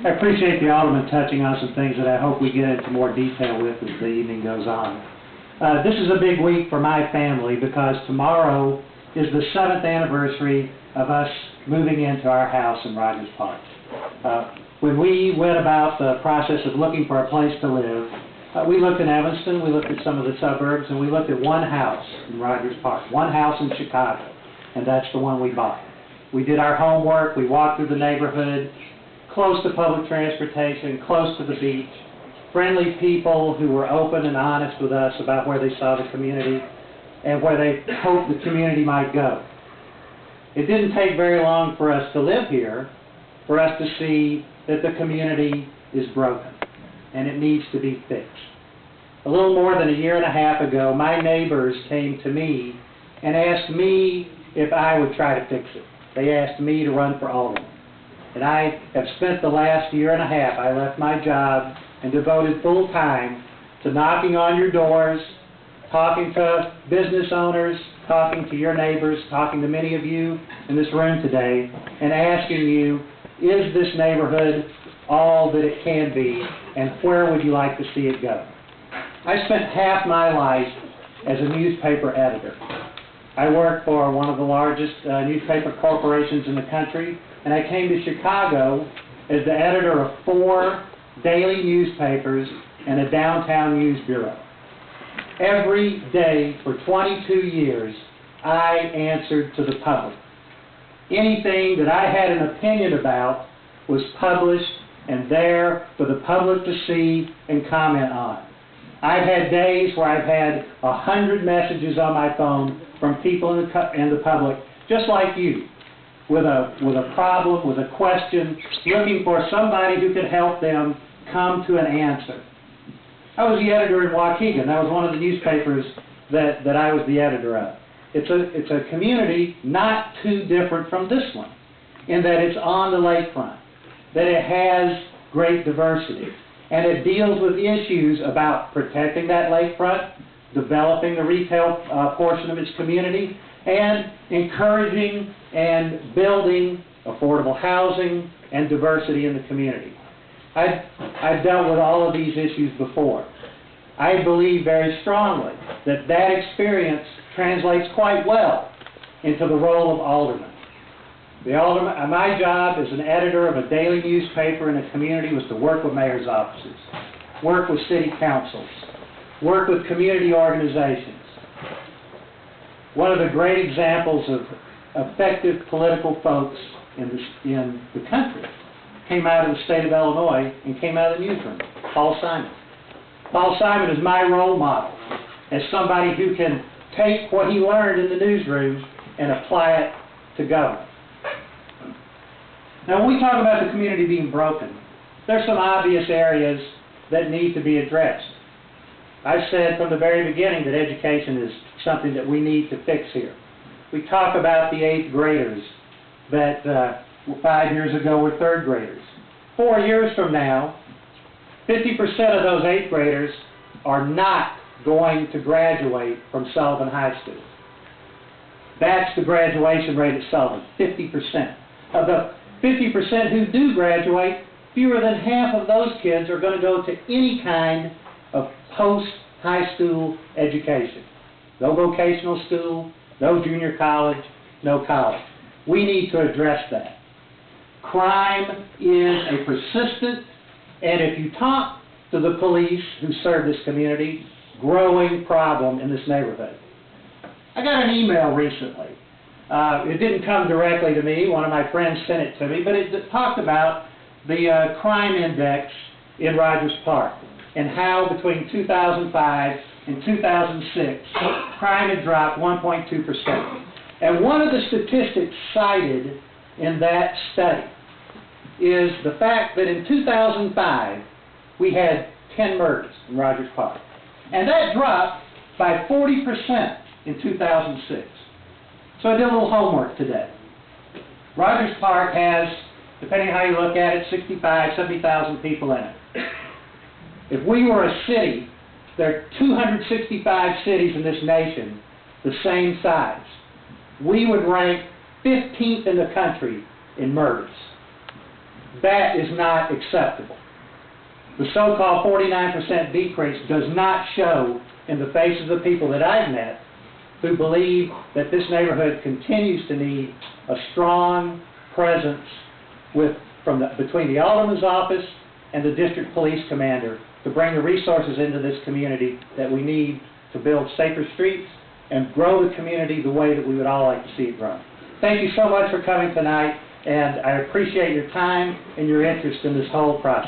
I appreciate the Alderman touching on some things that I hope we get into more detail with as the evening goes on. This is a big week for my family because tomorrow is the 7th anniversary of us moving into our house in Rogers Park. When we went about the process of looking for a place to live, we looked in Evanston, we looked at some of the suburbs, and we looked at one house in Rogers Park, one house in Chicago, and that's the one we bought. We did our homework, we walked through the neighborhood, close to public transportation, close to the beach, friendly people who were open and honest with us about where they saw the community and where they hoped the community might go. It didn't take very long for us to live here, for us to see that the community is broken and it needs to be fixed. A little more than a year and a half ago, my neighbors came to me and asked me if I would try to fix it. They asked me to run for alderman. And I have spent the last year and a half, I left my job and devoted full time to knocking on your doors, talking to business owners, talking to your neighbors, talking to many of you in this room today, and asking you, is this neighborhood all that it can be, and where would you like to see it go? I spent half my life as a newspaper editor. I worked for one of the largest newspaper corporations in the country, and I came to Chicago as the editor of 4 daily newspapers and a downtown news bureau. Every day for 22 years, I answered to the public. Anything that I had an opinion about was published and there for the public to see and comment on. I've had days where I've had 100 messages on my phone from people in the public, just like you, with a problem, with a question, looking for somebody who could help them come to an answer. I was the editor in Waukegan. That was one of the newspapers that I was the editor of. It's a community not too different from this one, in that it's on the lakefront, that it has great diversity, and it deals with issues about protecting that lakefront, developing the retail portion of its community, and encouraging and building affordable housing and diversity in the community. I've dealt with all of these issues before. I believe very strongly that that experience translates quite well into the role of alderman. My job as an editor of a daily newspaper in a community was to work with mayor's offices, work with city councils, work with community organizations. One of the great examples of effective political folks in the country came out of the state of Illinois and came out of the newsroom, Paul Simon. Paul Simon is my role model as somebody who can take what he learned in the newsroom and apply it to government. Now, when we talk about the community being broken, there's some obvious areas that need to be addressed. I've said from the very beginning that education is something that we need to fix here. We talk about the 8th graders that 5 years ago were 3rd graders. 4 years from now, 50% of those 8th graders are not going to graduate from Sullivan High School. That's the graduation rate at Sullivan, 50%. Of the 50% who do graduate, fewer than half of those kids are going to go to any kind of post-high school education. No vocational school, no junior college, no college. We need to address that. Crime is a persistent, and if you talk to the police who serve this community, growing problem in this neighborhood. I got an email recently. It didn't come directly to me. One of my friends sent it to me, but it talked about the crime index in Rogers Park and how between 2005 and 2006, crime had dropped 1.2%. And one of the statistics cited in that study is the fact that in 2005, we had 10 murders in Rogers Park. And that dropped by 40% in 2006. So I did a little homework today. Rogers Park has, depending on how you look at it, 70,000 people in it. If we were a city, there are 265 cities in this nation the same size. We would rank 15th in the country in murders. That is not acceptable. The so-called 49% decrease does not show in the faces of people that I've met who believe that this neighborhood continues to need a strong presence between the alderman's office and the district police commander to bring the resources into this community that we need to build safer streets and grow the community the way that we would all like to see it grow. Thank you so much for coming tonight, and I appreciate your time and your interest in this whole process.